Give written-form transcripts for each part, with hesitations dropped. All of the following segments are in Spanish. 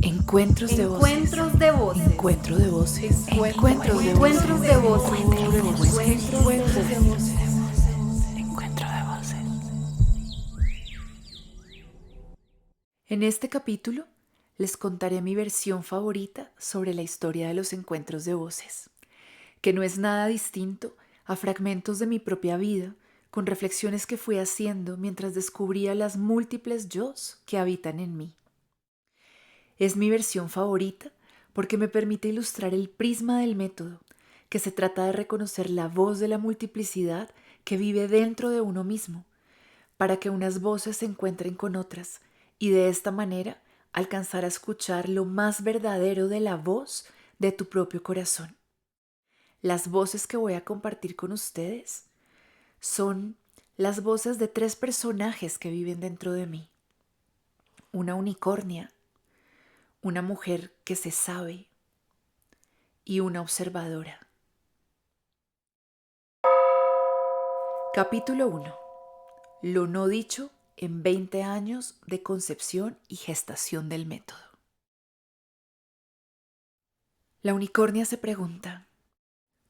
Encuentros de voces. Encuentros de voces. Encuentro de voces. Encuentros de voces. Encuentro de voces. Encuentro de voces. En este capítulo les contaré mi versión favorita sobre la historia de los encuentros de voces, que no es nada distinto a fragmentos de mi propia vida, con reflexiones que fui haciendo mientras descubría las múltiples yos que habitan en mí. Es mi versión favorita porque me permite ilustrar el prisma del método, que se trata de reconocer la voz de la multiplicidad que vive dentro de uno mismo, para que unas voces se encuentren con otras y de esta manera alcanzar a escuchar lo más verdadero de la voz de tu propio corazón. Las voces que voy a compartir con ustedes son las voces de 3 personajes que viven dentro de mí. Una unicornia, una mujer que se sabe y una observadora. Capítulo 1. Lo no dicho en 20 años de concepción y gestación del método. La unicornia se pregunta,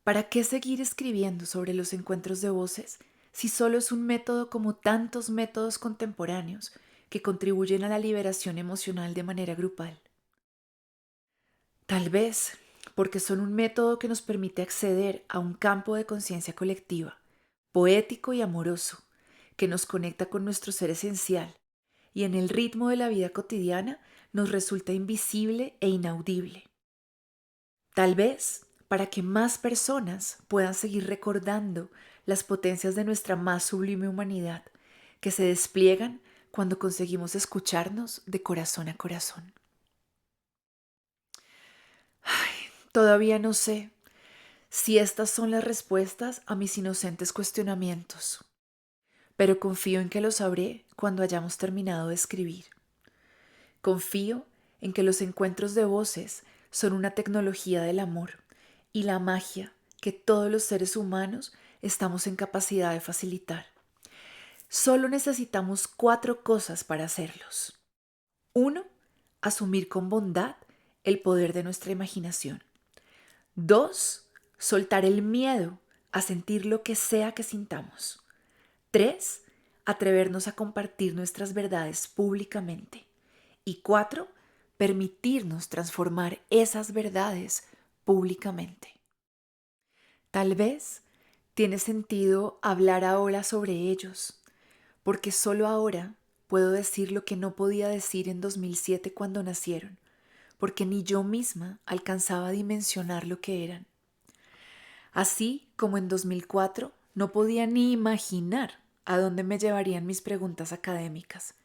¿para qué seguir escribiendo sobre los encuentros de voces si solo es un método como tantos métodos contemporáneos que contribuyen a la liberación emocional de manera grupal? Tal vez porque son un método que nos permite acceder a un campo de conciencia colectiva, poético y amoroso, que nos conecta con nuestro ser esencial y en el ritmo de la vida cotidiana nos resulta invisible e inaudible. Tal vez para que más personas puedan seguir recordando las potencias de nuestra más sublime humanidad, que se despliegan cuando conseguimos escucharnos de corazón a corazón. Todavía no sé si estas son las respuestas a mis inocentes cuestionamientos, pero confío en que lo sabré cuando hayamos terminado de escribir. Confío en que los encuentros de voces son una tecnología del amor y la magia que todos los seres humanos estamos en capacidad de facilitar. Solo necesitamos 4 cosas para hacerlos. 1. Asumir con bondad el poder de nuestra imaginación. 2. Soltar el miedo a sentir lo que sea que sintamos. 3. Atrevernos a compartir nuestras verdades públicamente. Y 4. Permitirnos transformar esas verdades públicamente. Tal vez tiene sentido hablar ahora sobre ellos, porque solo ahora puedo decir lo que no podía decir en 2007 cuando nacieron, porque ni yo misma alcanzaba a dimensionar lo que eran. Así como en 2004 no podía ni imaginar a dónde me llevarían mis preguntas académicas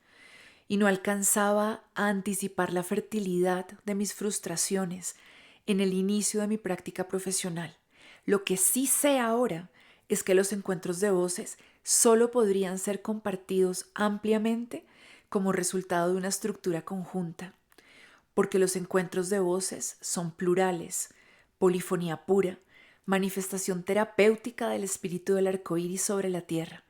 y no alcanzaba a anticipar la fertilidad de mis frustraciones en el inicio de mi práctica profesional. Lo que sí sé ahora es que los encuentros de voces solo podrían ser compartidos ampliamente como resultado de una estructura conjunta, porque los encuentros de voces son plurales, polifonía pura, manifestación terapéutica del espíritu del arco iris sobre la tierra,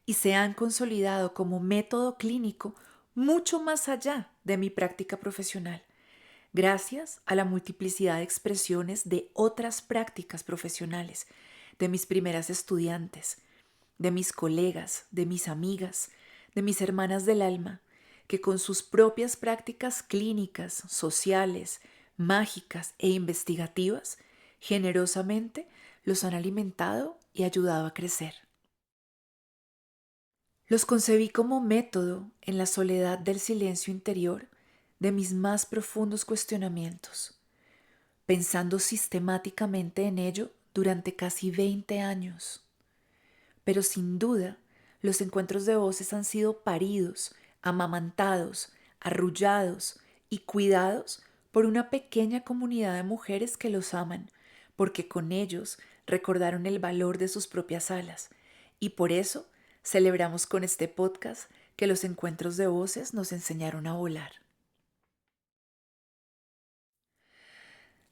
y se han consolidado como método clínico mucho más allá de mi práctica profesional, gracias a la multiplicidad de expresiones de otras prácticas profesionales, de mis primeras estudiantes, de mis colegas, de mis amigas, de mis hermanas del alma, que con sus propias prácticas clínicas, sociales, mágicas e investigativas, generosamente los han alimentado y ayudado a crecer. Los concebí como método en la soledad del silencio interior de mis más profundos cuestionamientos, pensando sistemáticamente en ello durante casi 20 años. Pero sin duda, los encuentros de voces han sido paridos, amamantados, arrullados y cuidados por una pequeña comunidad de mujeres que los aman, porque con ellos recordaron el valor de sus propias alas, y por eso celebramos con este podcast que los encuentros de voces nos enseñaron a volar.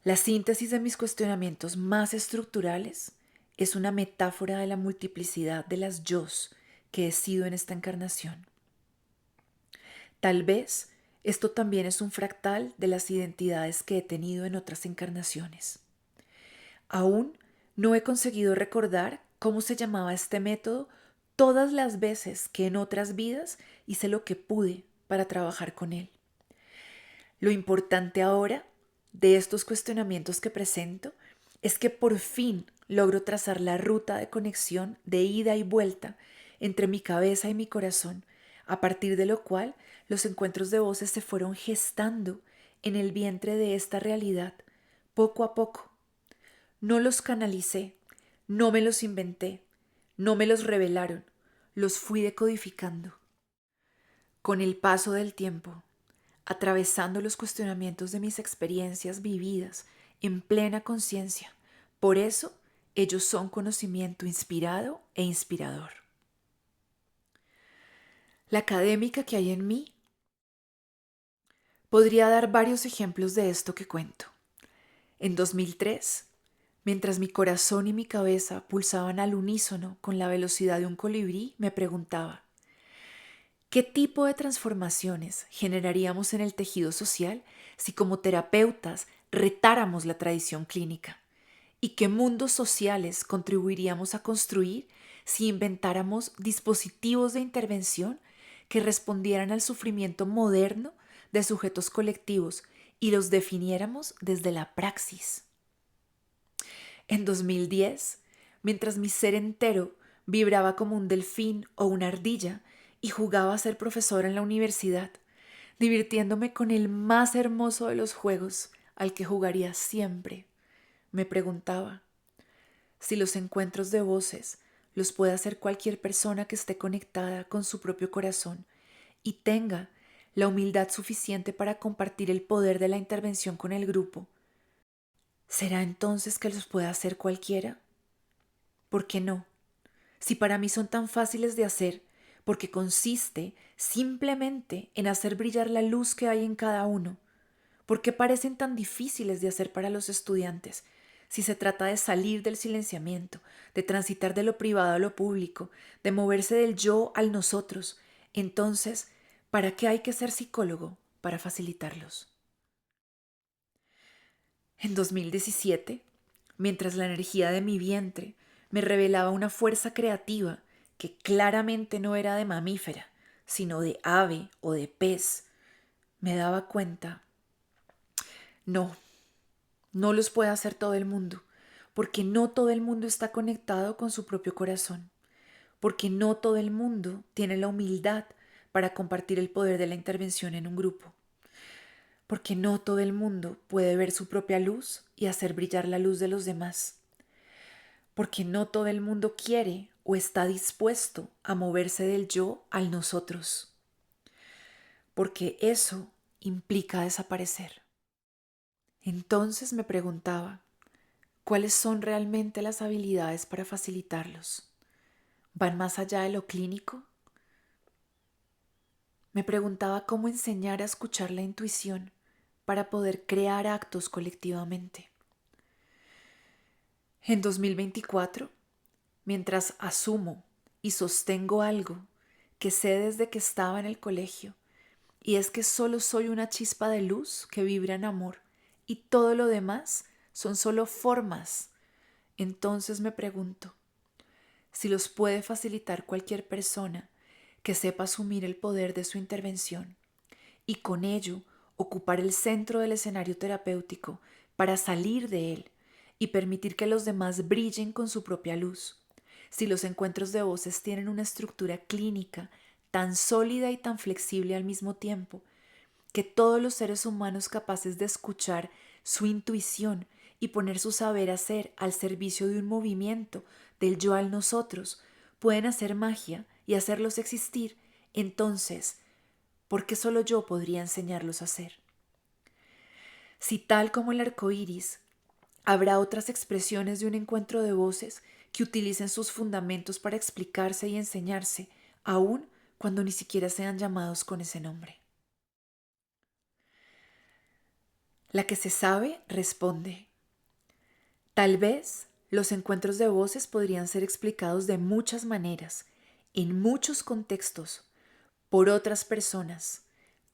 La síntesis de mis cuestionamientos más estructurales es una metáfora de la multiplicidad de las yos que he sido en esta encarnación. Tal vez Esto también es un fractal de las identidades que he tenido en otras encarnaciones. Aún no he conseguido recordar cómo se llamaba este método todas las veces que en otras vidas hice lo que pude para trabajar con él. Lo importante ahora de estos cuestionamientos que presento es que por fin logro trazar la ruta de conexión de ida y vuelta entre mi cabeza y mi corazón, a partir de lo cual los encuentros de voces se fueron gestando en el vientre de esta realidad, poco a poco. No los canalicé, no me los inventé, no me los revelaron, los fui decodificando. Con el paso del tiempo, atravesando los cuestionamientos de mis experiencias vividas en plena conciencia. Por eso, ellos son conocimiento inspirado e inspirador. La académica que hay en mí podría dar varios ejemplos de esto que cuento. En 2003, mientras mi corazón y mi cabeza pulsaban al unísono con la velocidad de un colibrí, me preguntaba: ¿qué tipo de transformaciones generaríamos en el tejido social si como terapeutas retáramos la tradición clínica? ¿Y qué mundos sociales contribuiríamos a construir si inventáramos dispositivos de intervención que respondieran al sufrimiento moderno de sujetos colectivos y los definiéramos desde la praxis? En 2010, mientras mi ser entero vibraba como un delfín o una ardilla y jugaba a ser profesora en la universidad, divirtiéndome con el más hermoso de los juegos al que jugaría siempre, me preguntaba: si los encuentros de voces los puede hacer cualquier persona que esté conectada con su propio corazón y tenga la humildad suficiente para compartir el poder de la intervención con el grupo, ¿será entonces que los puede hacer cualquiera? ¿Por qué no? Si para mí son tan fáciles de hacer, porque consiste simplemente en hacer brillar la luz que hay en cada uno, ¿por qué parecen tan difíciles de hacer para los estudiantes? Si se trata de salir del silenciamiento, de transitar de lo privado a lo público, de moverse del yo al nosotros, entonces, ¿para qué hay que ser psicólogo para facilitarlos? En 2017, mientras la energía de mi vientre me revelaba una fuerza creativa que claramente no era de mamífera, sino de ave o de pez, me daba cuenta: no, no los puede hacer todo el mundo, porque no todo el mundo está conectado con su propio corazón, porque no todo el mundo tiene la humildad para compartir el poder de la intervención en un grupo, porque no todo el mundo puede ver su propia luz y hacer brillar la luz de los demás, porque no todo el mundo quiere o está dispuesto a moverse del yo al nosotros, porque eso implica desaparecer. Entonces me preguntaba: ¿cuáles son realmente las habilidades para facilitarlos? ¿Van más allá de lo clínico? Me preguntaba cómo enseñar a escuchar la intuición para poder crear actos colectivamente. En 2024, mientras asumo y sostengo algo que sé desde que estaba en el colegio, y es que solo soy una chispa de luz que vibra en amor y todo lo demás son solo formas, entonces me pregunto si los puede facilitar cualquier persona que sepa asumir el poder de su intervención y con ello ocupar el centro del escenario terapéutico para salir de él y permitir que los demás brillen con su propia luz. Si los encuentros de voces tienen una estructura clínica tan sólida y tan flexible al mismo tiempo, que todos los seres humanos capaces de escuchar su intuición y poner su saber hacer al servicio de un movimiento del yo al nosotros, pueden hacer magia y hacerlos existir, entonces, ¿por qué solo yo podría enseñarlos a hacer? Si tal como el arco iris, habrá otras expresiones de un encuentro de voces que utilicen sus fundamentos para explicarse y enseñarse, aun cuando ni siquiera sean llamados con ese nombre. La que se sabe responde: tal vez los encuentros de voces podrían ser explicados de muchas maneras, en muchos contextos, por otras personas,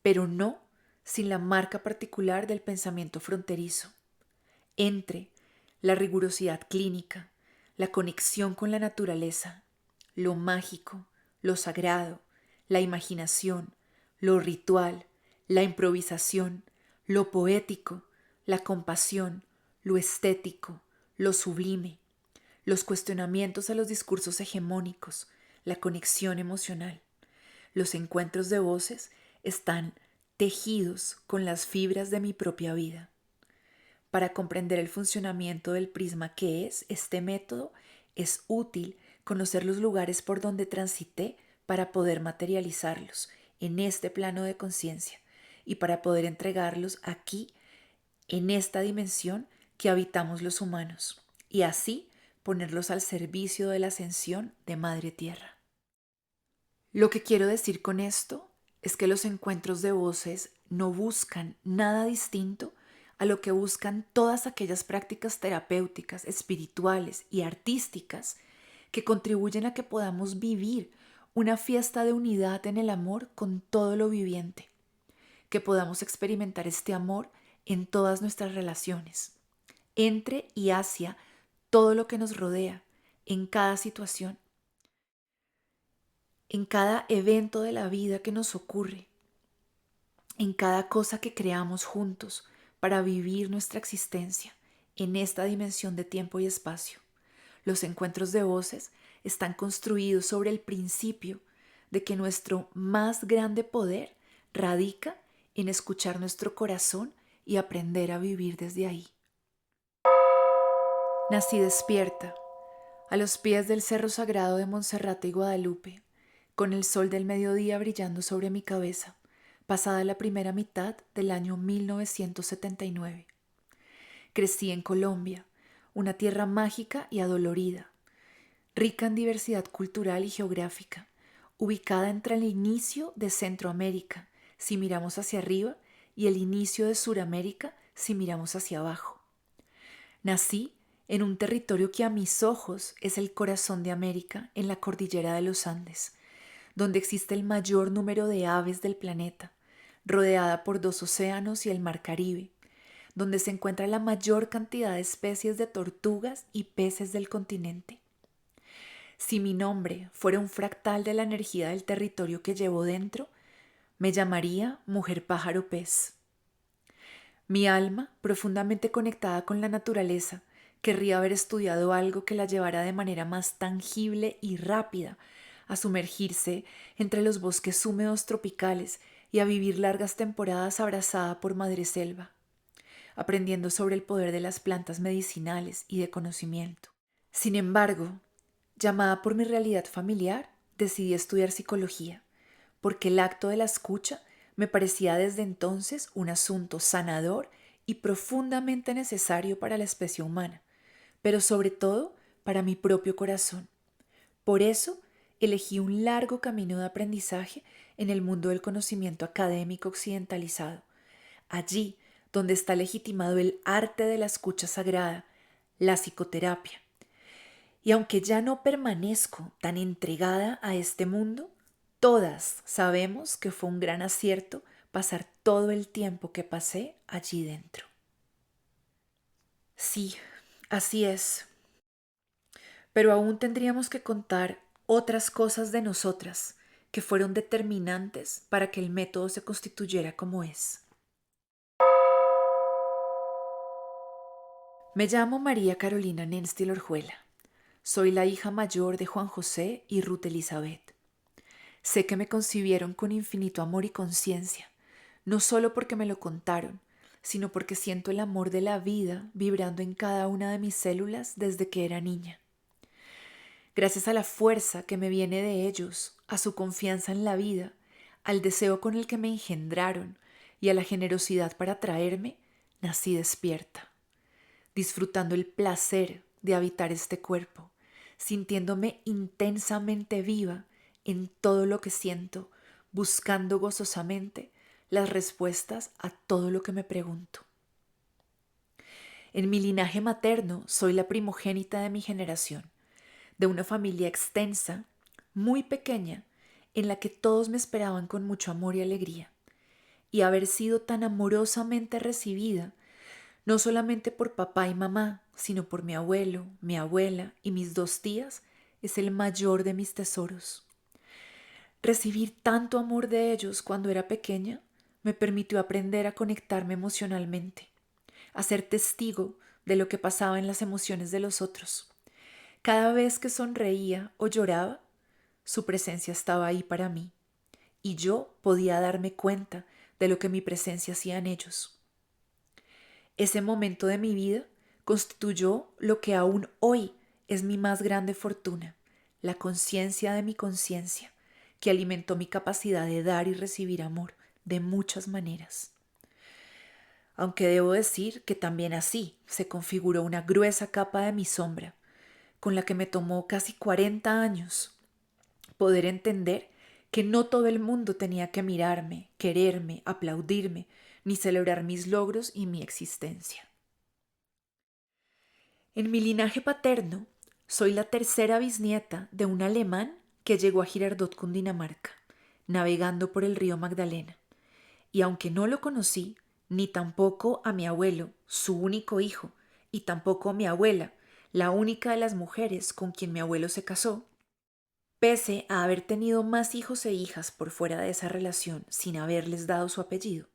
pero no sin la marca particular del pensamiento fronterizo, entre la rigurosidad clínica, la conexión con la naturaleza, lo mágico, lo sagrado, la imaginación, lo ritual, la improvisación, lo poético, la compasión, lo estético, lo sublime, los cuestionamientos a los discursos hegemónicos, la conexión emocional. Los encuentros de voces están tejidos con las fibras de mi propia vida. Para comprender el funcionamiento del prisma que es este método, es útil conocer los lugares por donde transité para poder materializarlos en este plano de conciencia y para poder entregarlos aquí, en esta dimensión que habitamos los humanos, y así ponerlos al servicio de la ascensión de Madre Tierra. Lo que quiero decir con esto es que los encuentros de voces no buscan nada distinto a lo que buscan todas aquellas prácticas terapéuticas, espirituales y artísticas que contribuyen a que podamos vivir una fiesta de unidad en el amor con todo lo viviente, que podamos experimentar este amor en todas nuestras relaciones, entre y hacia todo lo que nos rodea, en cada situación, en cada evento de la vida que nos ocurre, en cada cosa que creamos juntos para vivir nuestra existencia en esta dimensión de tiempo y espacio. Los encuentros de voces están construidos sobre el principio de que nuestro más grande poder radica en escuchar nuestro corazón y aprender a vivir desde ahí. Nací despierta, a los pies del Cerro Sagrado de Monserrate y Guadalupe, con el sol del mediodía brillando sobre mi cabeza, pasada la primera mitad del año 1979. Crecí en Colombia, una tierra mágica y adolorida, rica en diversidad cultural y geográfica, ubicada entre el inicio de Centroamérica, si miramos hacia arriba, y el inicio de Suramérica, si miramos hacia abajo. Nací en un territorio que a mis ojos es el corazón de América, en la cordillera de los Andes, donde existe el mayor número de aves del planeta, rodeada por 2 océanos y el mar Caribe, donde se encuentra la mayor cantidad de especies de tortugas y peces del continente. Si mi nombre fuera un fractal de la energía del territorio que llevo dentro, me llamaría Mujer Pájaro Pez. Mi alma, profundamente conectada con la naturaleza, querría haber estudiado algo que la llevara de manera más tangible y rápida a sumergirse entre los bosques húmedos tropicales y a vivir largas temporadas abrazada por madre selva, aprendiendo sobre el poder de las plantas medicinales y de conocimiento. Sin embargo, llamada por mi realidad familiar, decidí estudiar psicología, porque el acto de la escucha me parecía desde entonces un asunto sanador y profundamente necesario para la especie humana, pero sobre todo para mi propio corazón. Por eso elegí un largo camino de aprendizaje en el mundo del conocimiento académico occidentalizado, allí donde está legitimado el arte de la escucha sagrada, la psicoterapia. Y aunque ya no permanezco tan entregada a este mundo, todas sabemos que fue un gran acierto pasar todo el tiempo que pasé allí dentro. Sí, así es. Pero aún tendríamos que contar otras cosas de nosotras que fueron determinantes para que el método se constituyera como es. Me llamo María Carolina Nenstil Orjuela. Soy la hija mayor de Juan José y Ruth Elizabeth. Sé que me concibieron con infinito amor y conciencia, no solo porque me lo contaron, sino porque siento el amor de la vida vibrando en cada una de mis células desde que era niña. Gracias a la fuerza que me viene de ellos, a su confianza en la vida, al deseo con el que me engendraron y a la generosidad para traerme, nací despierta, disfrutando el placer de habitar este cuerpo, sintiéndome intensamente viva en todo lo que siento, buscando gozosamente las respuestas a todo lo que me pregunto. En mi linaje materno soy la primogénita de mi generación, de una familia extensa, muy pequeña, en la que todos me esperaban con mucho amor y alegría. y haber sido tan amorosamente recibida, no solamente por papá y mamá, sino por mi abuelo, mi abuela y mis 2 tías, es el mayor de mis tesoros. Recibir tanto amor de ellos cuando era pequeña me permitió aprender a conectarme emocionalmente, a ser testigo de lo que pasaba en las emociones de los otros. Cada vez que sonreía o lloraba, su presencia estaba ahí para mí, y yo podía darme cuenta de lo que mi presencia hacía en ellos. Ese momento de mi vida constituyó lo que aún hoy es mi más grande fortuna, la conciencia de mi conciencia, que alimentó mi capacidad de dar y recibir amor de muchas maneras. Aunque debo decir que también así se configuró una gruesa capa de mi sombra, con la que me tomó casi 40 años poder entender que no todo el mundo tenía que mirarme, quererme, aplaudirme, ni celebrar mis logros y mi existencia. En mi linaje paterno, soy la tercera bisnieta de un alemán que llegó a Girardot, Cundinamarca, navegando por el río Magdalena. Y aunque no lo conocí, ni tampoco a mi abuelo, su único hijo, y tampoco a mi abuela, la única de las mujeres con quien mi abuelo se casó, pese a haber tenido más hijos e hijas por fuera de esa relación sin haberles dado su apellido,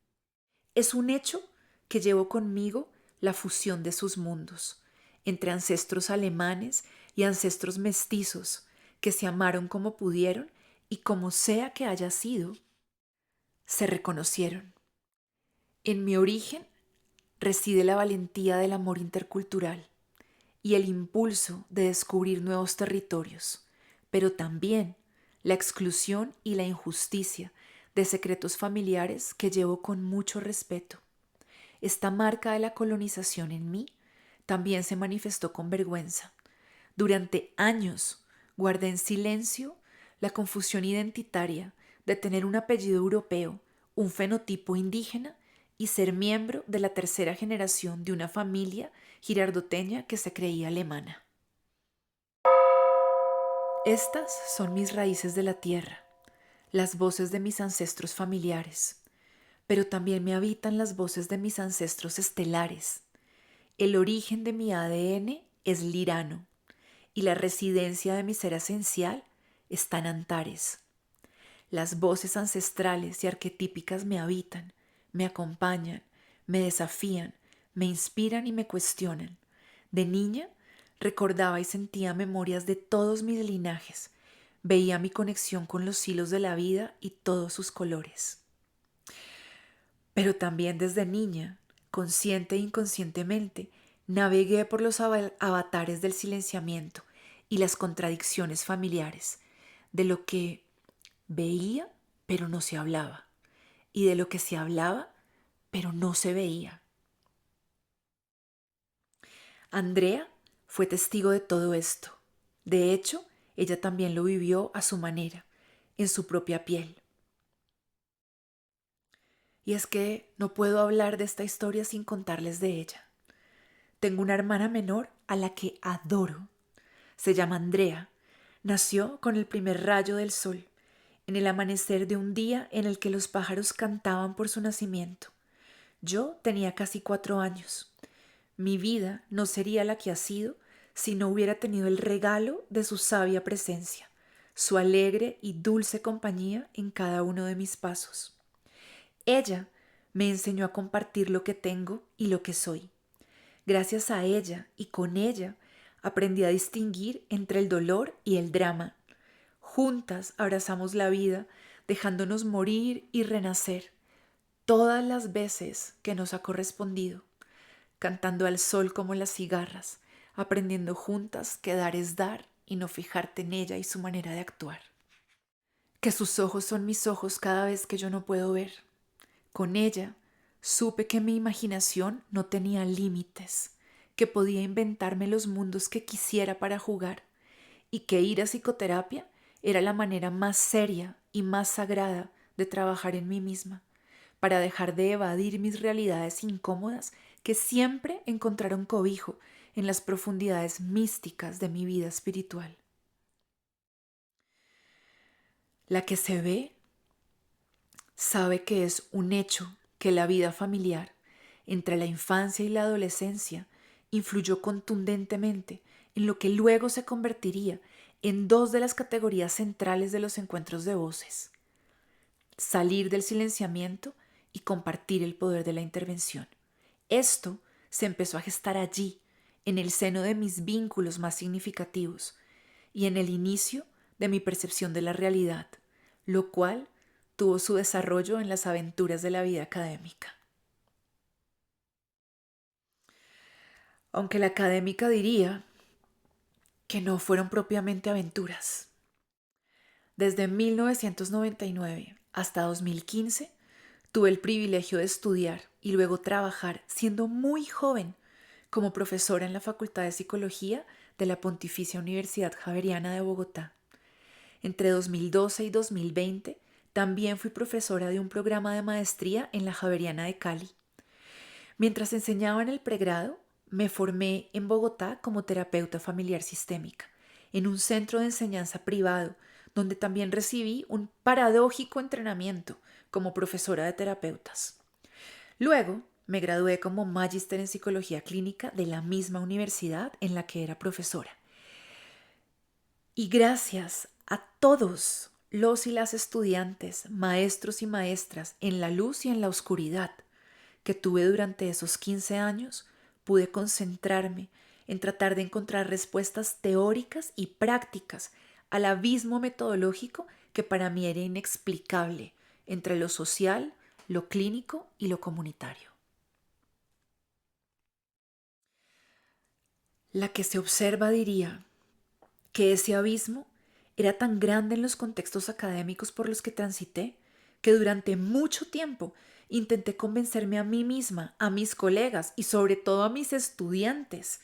es un hecho que llevo conmigo la fusión de sus mundos, entre ancestros alemanes y ancestros mestizos que se amaron como pudieron y como sea que haya sido, se reconocieron. En mi origen reside la valentía del amor intercultural y el impulso de descubrir nuevos territorios, pero también la exclusión y la injusticia de secretos familiares que llevo con mucho respeto. Esta marca de la colonización en mí también se manifestó con vergüenza. Durante años guardé en silencio la confusión identitaria de tener un apellido europeo, un fenotipo indígena y ser miembro de la tercera generación de una familia girardoteña que se creía alemana. Estas son mis raíces de la tierra, las voces de mis ancestros familiares, pero también me habitan las voces de mis ancestros estelares. El origen de mi ADN es lirano y la residencia de mi ser esencial está en Antares. Las voces ancestrales y arquetípicas me habitan, me acompañan, me desafían, me inspiran y me cuestionan. De niña recordaba y sentía memorias de todos mis linajes, veía mi conexión con los hilos de la vida y todos sus colores. Pero también desde niña, consciente e inconscientemente, navegué por los avatares del silenciamiento y las contradicciones familiares, de lo que veía pero no se hablaba, y de lo que se hablaba pero no se veía. Andrea fue testigo de todo esto. De hecho, ella también lo vivió a su manera, en su propia piel. Y es que no puedo hablar de esta historia sin contarles de ella. Tengo una hermana menor a la que adoro. Se llama Andrea. Nació con el primer rayo del sol, en el amanecer de un día en el que los pájaros cantaban por su nacimiento. Yo tenía casi 4 años. Mi vida no sería la que ha sido si no hubiera tenido el regalo de su sabia presencia, su alegre y dulce compañía en cada uno de mis pasos. Ella me enseñó a compartir lo que tengo y lo que soy. Gracias a ella y con ella aprendí a distinguir entre el dolor y el drama. Juntas abrazamos la vida, dejándonos morir y renacer todas las veces que nos ha correspondido, cantando al sol como las cigarras, aprendiendo juntas que dar es dar y no fijarte en ella y su manera de actuar. Que sus ojos son mis ojos cada vez que yo no puedo ver. Con ella supe que mi imaginación no tenía límites, que podía inventarme los mundos que quisiera para jugar y que ir a psicoterapia era la manera más seria y más sagrada de trabajar en mí misma, para dejar de evadir mis realidades incómodas que siempre encontraron cobijo en las profundidades místicas de mi vida espiritual. La que se ve sabe que es un hecho que la vida familiar entre la infancia y la adolescencia influyó contundentemente en lo que luego se convertiría en dos de las categorías centrales de los encuentros de voces: salir del silenciamiento y compartir el poder de la intervención. Esto se empezó a gestar allí, en el seno de mis vínculos más significativos y en el inicio de mi percepción de la realidad, lo cual tuvo su desarrollo en las aventuras de la vida académica. Aunque la académica diría que no fueron propiamente aventuras. Desde 1999 hasta 2015 tuve el privilegio de estudiar y luego trabajar, siendo muy joven, como profesora en la Facultad de Psicología de la Pontificia Universidad Javeriana de Bogotá. Entre 2012 y 2020 también fui profesora de un programa de maestría en la Javeriana de Cali. Mientras enseñaba en el pregrado, me formé en Bogotá como terapeuta familiar sistémica, en un centro de enseñanza privado, donde también recibí un paradójico entrenamiento como profesora de terapeutas. Luego, me gradué como magíster en psicología clínica de la misma universidad en la que era profesora. Y gracias a todos los y las estudiantes, maestros y maestras, en la luz y en la oscuridad que tuve durante esos 15 años, pude concentrarme en tratar de encontrar respuestas teóricas y prácticas al abismo metodológico que para mí era inexplicable entre lo social, lo clínico y lo comunitario. La que se observa diría que ese abismo era tan grande en los contextos académicos por los que transité que durante mucho tiempo intenté convencerme a mí misma, a mis colegas y sobre todo a mis estudiantes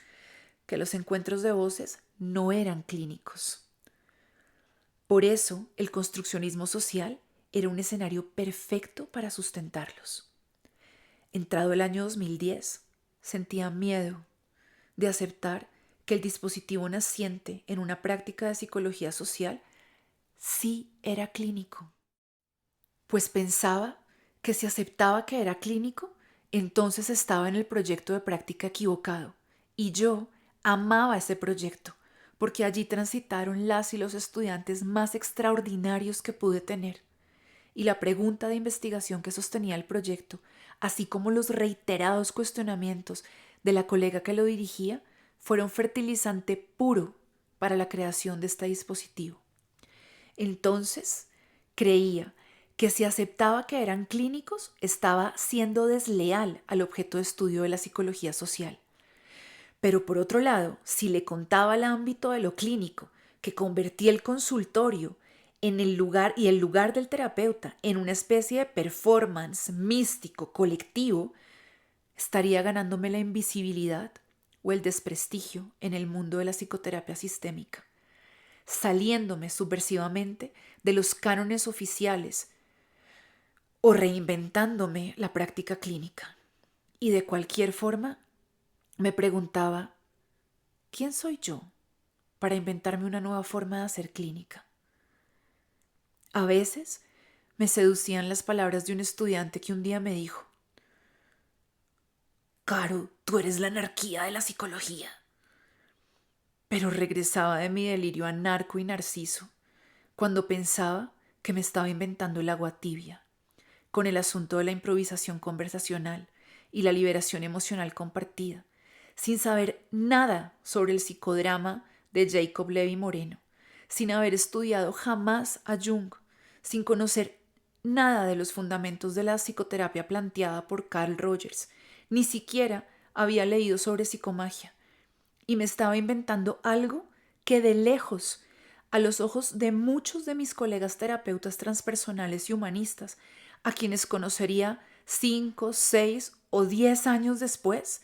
que los encuentros de voces no eran clínicos. Por eso el construccionismo social era un escenario perfecto para sustentarlos. Entrado el año 2010, sentía miedo de aceptar que el dispositivo naciente en una práctica de psicología social sí era clínico. Pues pensaba que si aceptaba que era clínico, entonces estaba en el proyecto de práctica equivocado. Y yo amaba ese proyecto, porque allí transitaron las y los estudiantes más extraordinarios que pude tener. Y la pregunta de investigación que sostenía el proyecto, así como los reiterados cuestionamientos de la colega que lo dirigía, fueron fertilizante puro para la creación de este dispositivo. Entonces, creía que si aceptaba que eran clínicos, estaba siendo desleal al objeto de estudio de la psicología social. Pero por otro lado, si le contaba el ámbito de lo clínico, que convertía el consultorio en el lugar y el lugar del terapeuta en una especie de performance místico colectivo, estaría ganándome la invisibilidad o el desprestigio en el mundo de la psicoterapia sistémica, saliéndome subversivamente de los cánones oficiales o reinventándome la práctica clínica. Y de cualquier forma, me preguntaba, ¿quién soy yo para inventarme una nueva forma de hacer clínica? A veces me seducían las palabras de un estudiante que un día me dijo, Caro, tú eres la anarquía de la psicología. Pero regresaba de mi delirio anarco y narciso cuando pensaba que me estaba inventando el agua tibia, con el asunto de la improvisación conversacional y la liberación emocional compartida, sin saber nada sobre el psicodrama de Jacob Levi Moreno, sin haber estudiado jamás a Jung, sin conocer nada de los fundamentos de la psicoterapia planteada por Carl Rogers, ni siquiera había leído sobre psicomagia, y me estaba inventando algo que de lejos, a los ojos de muchos de mis colegas terapeutas transpersonales y humanistas, a quienes conocería 5, 6 o 10 años después,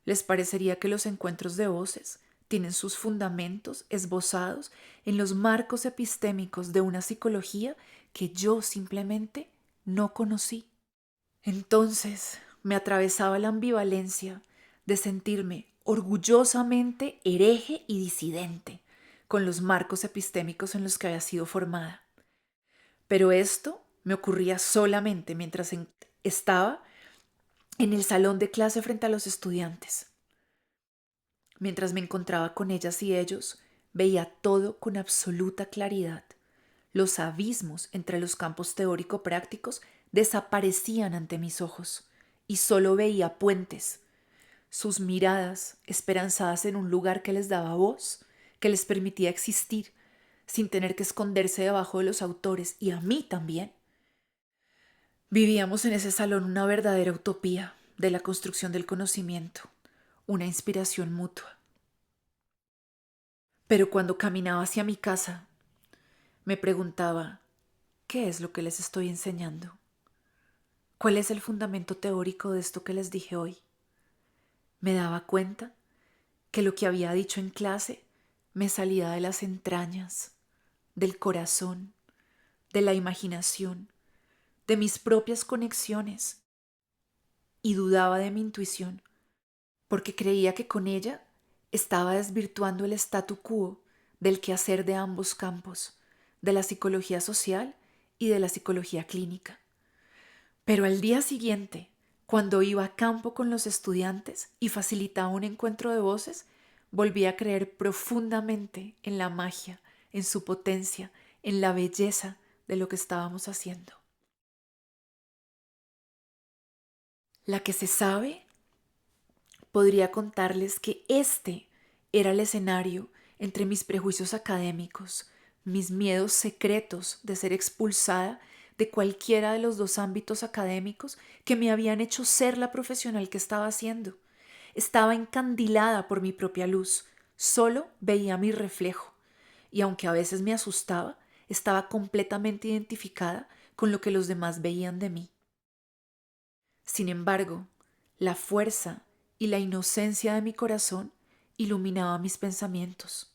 les parecería que los encuentros de voces tienen sus fundamentos esbozados en los marcos epistémicos de una psicología que yo simplemente no conocí. Entonces me atravesaba la ambivalencia de sentirme orgullosamente hereje y disidente con los marcos epistémicos en los que había sido formada. Pero esto me ocurría solamente mientras estaba en el salón de clase frente a los estudiantes. Mientras me encontraba con ellas y ellos, veía todo con absoluta claridad. Los abismos entre los campos teórico-prácticos desaparecían ante mis ojos y solo veía puentes. Sus miradas, esperanzadas en un lugar que les daba voz, que les permitía existir, sin tener que esconderse debajo de los autores, y a mí también. Vivíamos en ese salón una verdadera utopía de la construcción del conocimiento, una inspiración mutua. Pero cuando caminaba hacia mi casa, me preguntaba, ¿qué es lo que les estoy enseñando? ¿Cuál es el fundamento teórico de esto que les dije hoy? Me daba cuenta que lo que había dicho en clase me salía de las entrañas, del corazón, de la imaginación, de mis propias conexiones, y dudaba de mi intuición, porque creía que con ella estaba desvirtuando el statu quo del quehacer de ambos campos, de la psicología social y de la psicología clínica. Pero al día siguiente, cuando iba a campo con los estudiantes y facilitaba un encuentro de voces, volví a creer profundamente en la magia, en su potencia, en la belleza de lo que estábamos haciendo. La que se sabe, podría contarles que este era el escenario entre mis prejuicios académicos, mis miedos secretos de ser expulsada de cualquiera de los dos ámbitos académicos que me habían hecho ser la profesional que estaba haciendo. Estaba encandilada por mi propia luz, solo veía mi reflejo, y aunque a veces me asustaba, estaba completamente identificada con lo que los demás veían de mí. Sin embargo, la fuerza y la inocencia de mi corazón iluminaba mis pensamientos,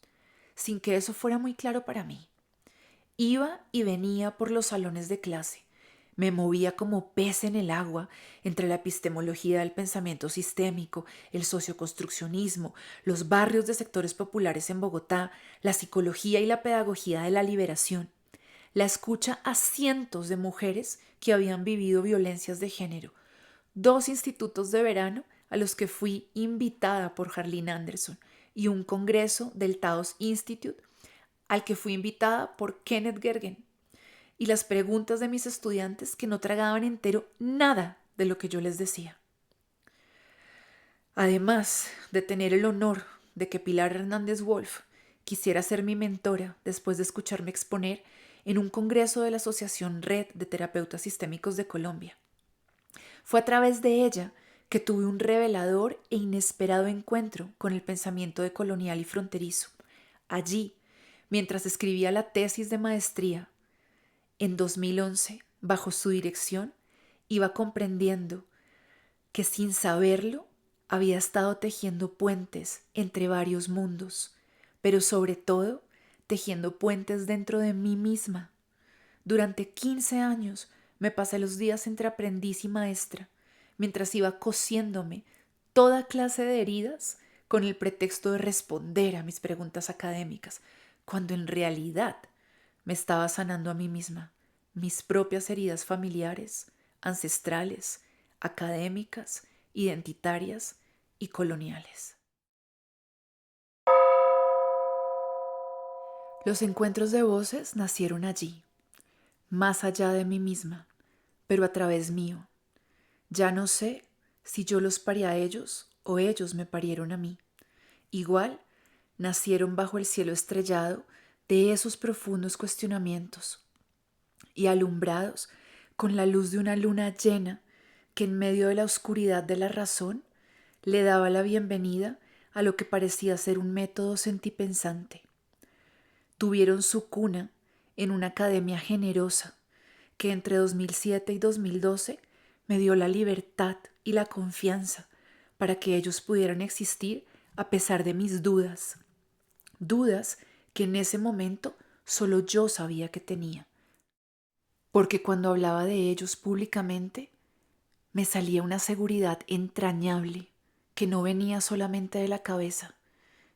sin que eso fuera muy claro para mí. Iba y venía por los salones de clase, me movía como pez en el agua entre la epistemología del pensamiento sistémico, el socioconstruccionismo, los barrios de sectores populares en Bogotá, la psicología y la pedagogía de la liberación, la escucha a cientos de mujeres que habían vivido violencias de género, 2 institutos de verano a los que fui invitada por Harlene Anderson y un congreso del Taos Institute al que fui invitada por Kenneth Gergen, y las preguntas de mis estudiantes que no tragaban entero nada de lo que yo les decía. Además de tener el honor de que Pilar Hernández Wolf quisiera ser mi mentora después de escucharme exponer en un congreso de la Asociación Red de Terapeutas Sistémicos de Colombia. Fue a través de ella que tuve un revelador e inesperado encuentro con el pensamiento decolonial y fronterizo. Allí, mientras escribía la tesis de maestría, en 2011, bajo su dirección, iba comprendiendo que sin saberlo había estado tejiendo puentes entre varios mundos, pero sobre todo tejiendo puentes dentro de mí misma. Durante 15 años me pasé los días entre aprendiz y maestra, mientras iba cosiéndome toda clase de heridas con el pretexto de responder a mis preguntas académicas, cuando en realidad me estaba sanando a mí misma, mis propias heridas familiares, ancestrales, académicas, identitarias y coloniales. Los encuentros de voces nacieron allí, más allá de mí misma, pero a través mío. Ya no sé si yo los parí a ellos o ellos me parieron a mí. Igual, nacieron bajo el cielo estrellado de esos profundos cuestionamientos y alumbrados con la luz de una luna llena que en medio de la oscuridad de la razón le daba la bienvenida a lo que parecía ser un método sentipensante. Tuvieron su cuna en una academia generosa que entre 2007 y 2012 me dio la libertad y la confianza para que ellos pudieran existir a pesar de mis dudas, dudas que en ese momento solo yo sabía que tenía, porque cuando hablaba de ellos públicamente me salía una seguridad entrañable que no venía solamente de la cabeza.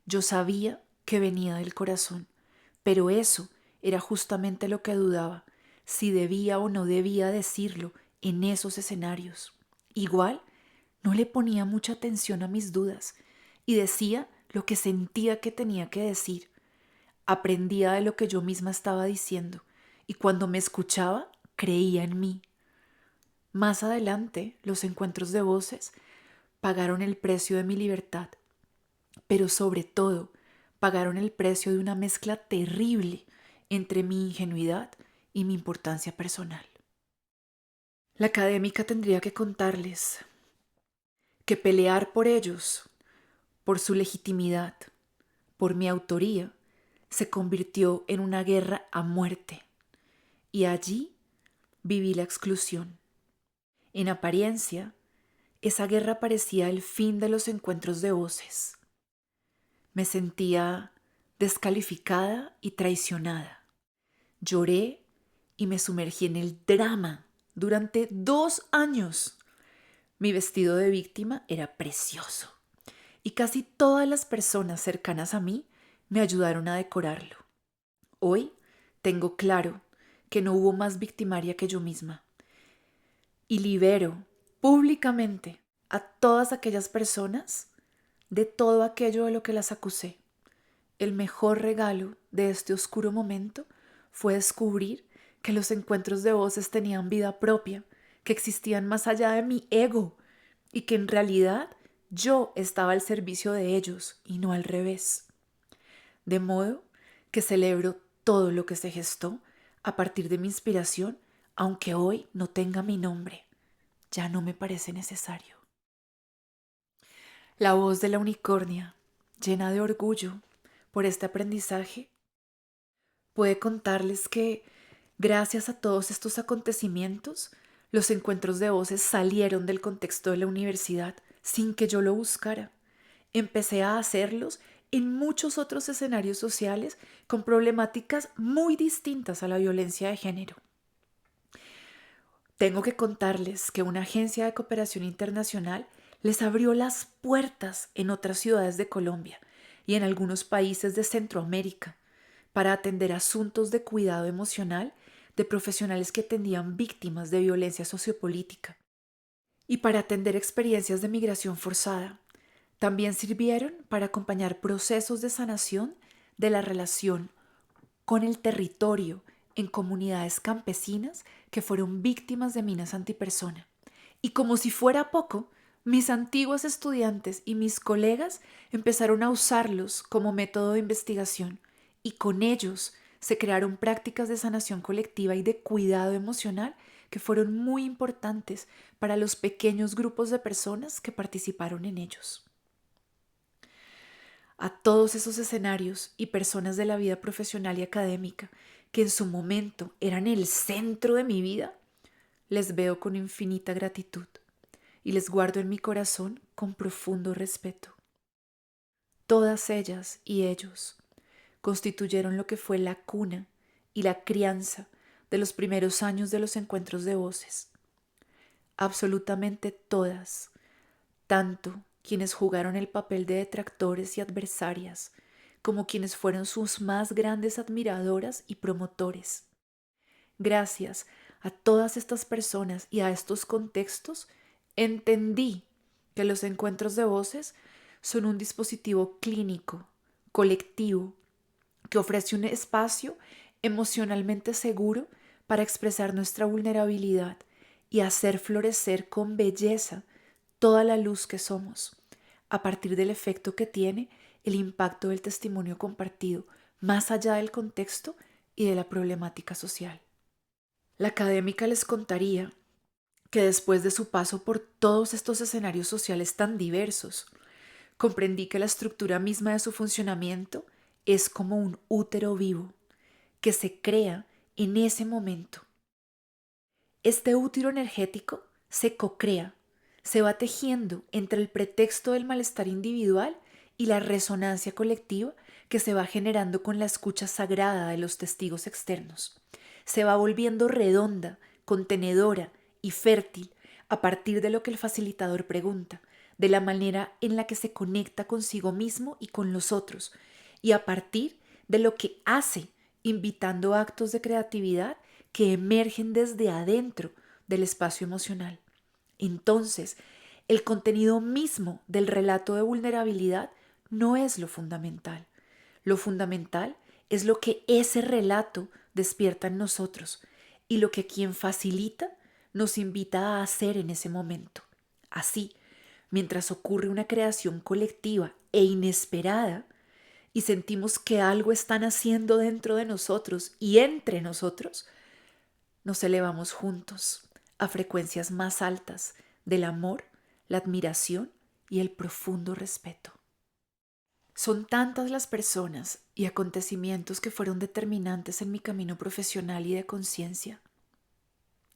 Yo sabía que venía del corazón, pero eso era justamente lo que dudaba, si debía o no debía decirlo en esos escenarios. Igual, no le ponía mucha atención a mis dudas y decía lo que sentía que tenía que decir. Aprendía de lo que yo misma estaba diciendo y cuando me escuchaba, creía en mí. Más adelante, los encuentros de voces pagaron el precio de mi libertad, pero sobre todo pagaron el precio de una mezcla terrible entre mi ingenuidad y mi importancia personal. La académica tendría que contarles que pelear por ellos, por su legitimidad, por mi autoría, se convirtió en una guerra a muerte, y allí viví la exclusión. En apariencia, esa guerra parecía el fin de los encuentros de voces. Me sentía descalificada y traicionada. Lloré y me sumergí en el drama durante 2 años. Mi vestido de víctima era precioso y casi todas las personas cercanas a mí me ayudaron a decorarlo. Hoy tengo claro que no hubo más victimaria que yo misma y libero públicamente a todas aquellas personas de todo aquello de lo que las acusé. El mejor regalo de este oscuro momento fue descubrir que los encuentros de voces tenían vida propia, que existían más allá de mi ego y que en realidad yo estaba al servicio de ellos y no al revés. De modo que celebro todo lo que se gestó a partir de mi inspiración, aunque hoy no tenga mi nombre. Ya no me parece necesario. La voz de la unicornia, llena de orgullo por este aprendizaje, puede contarles que, gracias a todos estos acontecimientos, los encuentros de voces salieron del contexto de la universidad sin que yo lo buscara. Empecé a hacerlos en muchos otros escenarios sociales con problemáticas muy distintas a la violencia de género. Tengo que contarles que una agencia de cooperación internacional les abrió las puertas en otras ciudades de Colombia y en algunos países de Centroamérica para atender asuntos de cuidado emocional de profesionales que atendían víctimas de violencia sociopolítica y para atender experiencias de migración forzada. También sirvieron para acompañar procesos de sanación de la relación con el territorio en comunidades campesinas que fueron víctimas de minas antipersona. Y como si fuera poco, mis antiguos estudiantes y mis colegas empezaron a usarlos como método de investigación y con ellos se crearon prácticas de sanación colectiva y de cuidado emocional que fueron muy importantes para los pequeños grupos de personas que participaron en ellos. A todos esos escenarios y personas de la vida profesional y académica que en su momento eran el centro de mi vida, les veo con infinita gratitud y les guardo en mi corazón con profundo respeto. Todas ellas y ellos constituyeron lo que fue la cuna y la crianza de los primeros años de los encuentros de voces. Absolutamente todas, tanto quienes jugaron el papel de detractores y adversarias, como quienes fueron sus más grandes admiradoras y promotores. Gracias a todas estas personas y a estos contextos, entendí que los encuentros de voces son un dispositivo clínico, colectivo, que ofrece un espacio emocionalmente seguro para expresar nuestra vulnerabilidad y hacer florecer con belleza toda la luz que somos, a partir del efecto que tiene el impacto del testimonio compartido, más allá del contexto y de la problemática social. La académica les contaría que después de su paso por todos estos escenarios sociales tan diversos, comprendí que la estructura misma de su funcionamiento es como un útero vivo, que se crea en ese momento. Este útero energético se cocrea, se va tejiendo entre el pretexto del malestar individual y la resonancia colectiva que se va generando con la escucha sagrada de los testigos externos. Se va volviendo redonda, contenedora y fértil a partir de lo que el facilitador pregunta, de la manera en la que se conecta consigo mismo y con los otros, y a partir de lo que hace, invitando actos de creatividad que emergen desde adentro del espacio emocional. Entonces, el contenido mismo del relato de vulnerabilidad no es lo fundamental. Lo fundamental es lo que ese relato despierta en nosotros y lo que quien facilita nos invita a hacer en ese momento. Así, mientras ocurre una creación colectiva e inesperada y sentimos que algo están haciendo dentro de nosotros y entre nosotros, nos elevamos juntos a frecuencias más altas del amor, la admiración y el profundo respeto. Son tantas las personas y acontecimientos que fueron determinantes en mi camino profesional y de conciencia.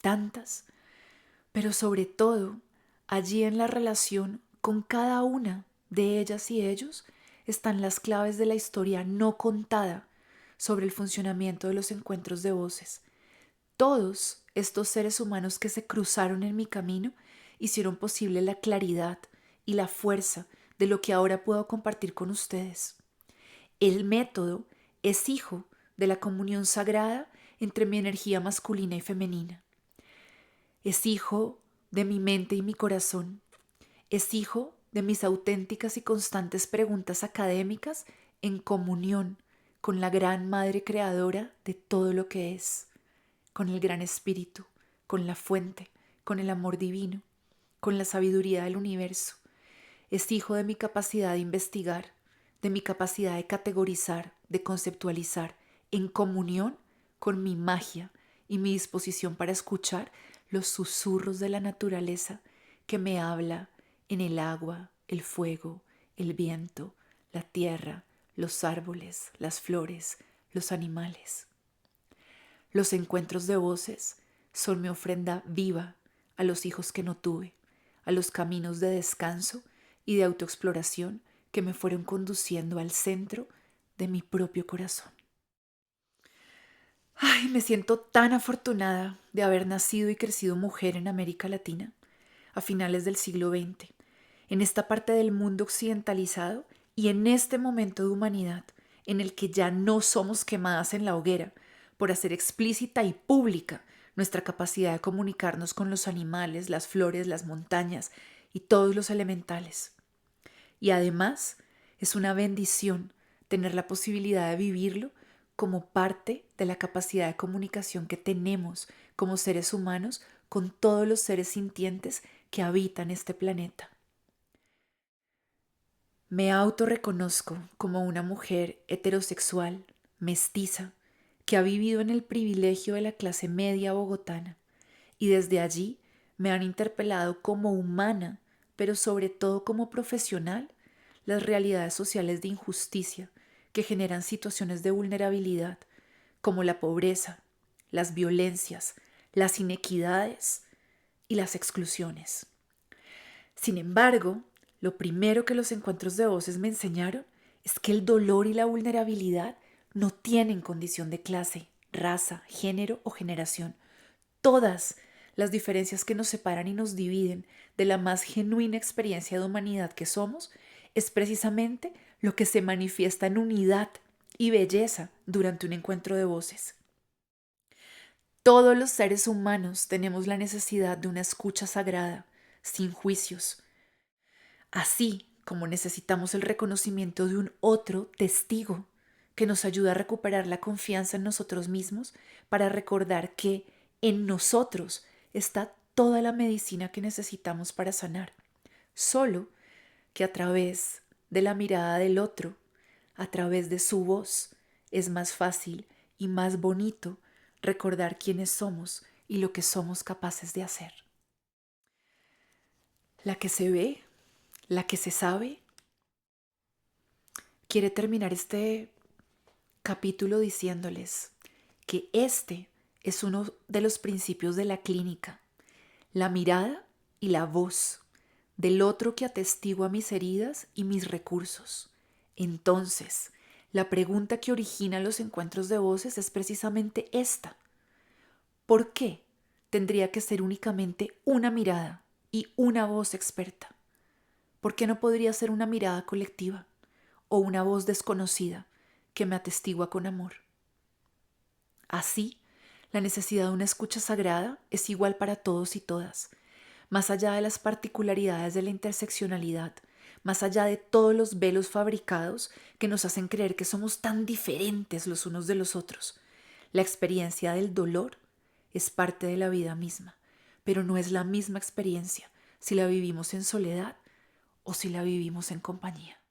Tantas, pero sobre todo, allí en la relación con cada una de ellas y ellos están las claves de la historia no contada sobre el funcionamiento de los encuentros de voces. Todos estos seres humanos que se cruzaron en mi camino hicieron posible la claridad y la fuerza de lo que ahora puedo compartir con ustedes. El método es hijo de la comunión sagrada entre mi energía masculina y femenina. Es hijo de mi mente y mi corazón. Es hijo de mis auténticas y constantes preguntas académicas en comunión con la gran madre creadora de todo lo que es, con el gran espíritu, con la fuente, con el amor divino, con la sabiduría del universo. Es hijo de mi capacidad de investigar, de mi capacidad de categorizar, de conceptualizar, en comunión con mi magia y mi disposición para escuchar los susurros de la naturaleza que me habla en el agua, el fuego, el viento, la tierra, los árboles, las flores, los animales. Los encuentros de voces son mi ofrenda viva a los hijos que no tuve, a los caminos de descanso y de autoexploración que me fueron conduciendo al centro de mi propio corazón. Ay, me siento tan afortunada de haber nacido y crecido mujer en América Latina a finales del siglo XX, en esta parte del mundo occidentalizado y en este momento de humanidad en el que ya no somos quemadas en la hoguera por hacer explícita y pública nuestra capacidad de comunicarnos con los animales, las flores, las montañas y todos los elementales. Y además es una bendición tener la posibilidad de vivirlo como parte de la capacidad de comunicación que tenemos como seres humanos con todos los seres sintientes que habitan este planeta. Me autorreconozco como una mujer heterosexual, mestiza, que ha vivido en el privilegio de la clase media bogotana y desde allí me han interpelado como humana, pero sobre todo como profesional, las realidades sociales de injusticia que generan situaciones de vulnerabilidad, como la pobreza, las violencias, las inequidades y las exclusiones. Sin embargo, lo primero que los encuentros de voces me enseñaron es que el dolor y la vulnerabilidad no tienen condición de clase, raza, género o generación. Todas las diferencias que nos separan y nos dividen de la más genuina experiencia de humanidad que somos es precisamente lo que se manifiesta en unidad y belleza durante un encuentro de voces. Todos los seres humanos tenemos la necesidad de una escucha sagrada, sin juicios, así como necesitamos el reconocimiento de un otro testigo que nos ayuda a recuperar la confianza en nosotros mismos para recordar que en nosotros está toda la medicina que necesitamos para sanar, solo que a través de la mirada del otro, a través de su voz, es más fácil y más bonito recordar quiénes somos y lo que somos capaces de hacer. La que se ve, la que se sabe, quiere terminar este capítulo diciéndoles que este es uno de los principios de la clínica, la mirada y la voz del otro que atestigua mis heridas y mis recursos. Entonces, la pregunta que origina los encuentros de voces es precisamente esta. ¿Por qué tendría que ser únicamente una mirada y una voz experta? ¿Por qué no podría ser una mirada colectiva o una voz desconocida que me atestigua con amor? Así, La necesidad de una escucha sagrada es igual para todos y todas, más allá de las particularidades de la interseccionalidad, más allá de todos los velos fabricados que nos hacen creer que somos tan diferentes los unos de los otros. La experiencia del dolor es parte de la vida misma, pero no es la misma experiencia si la vivimos en soledad o si la vivimos en compañía.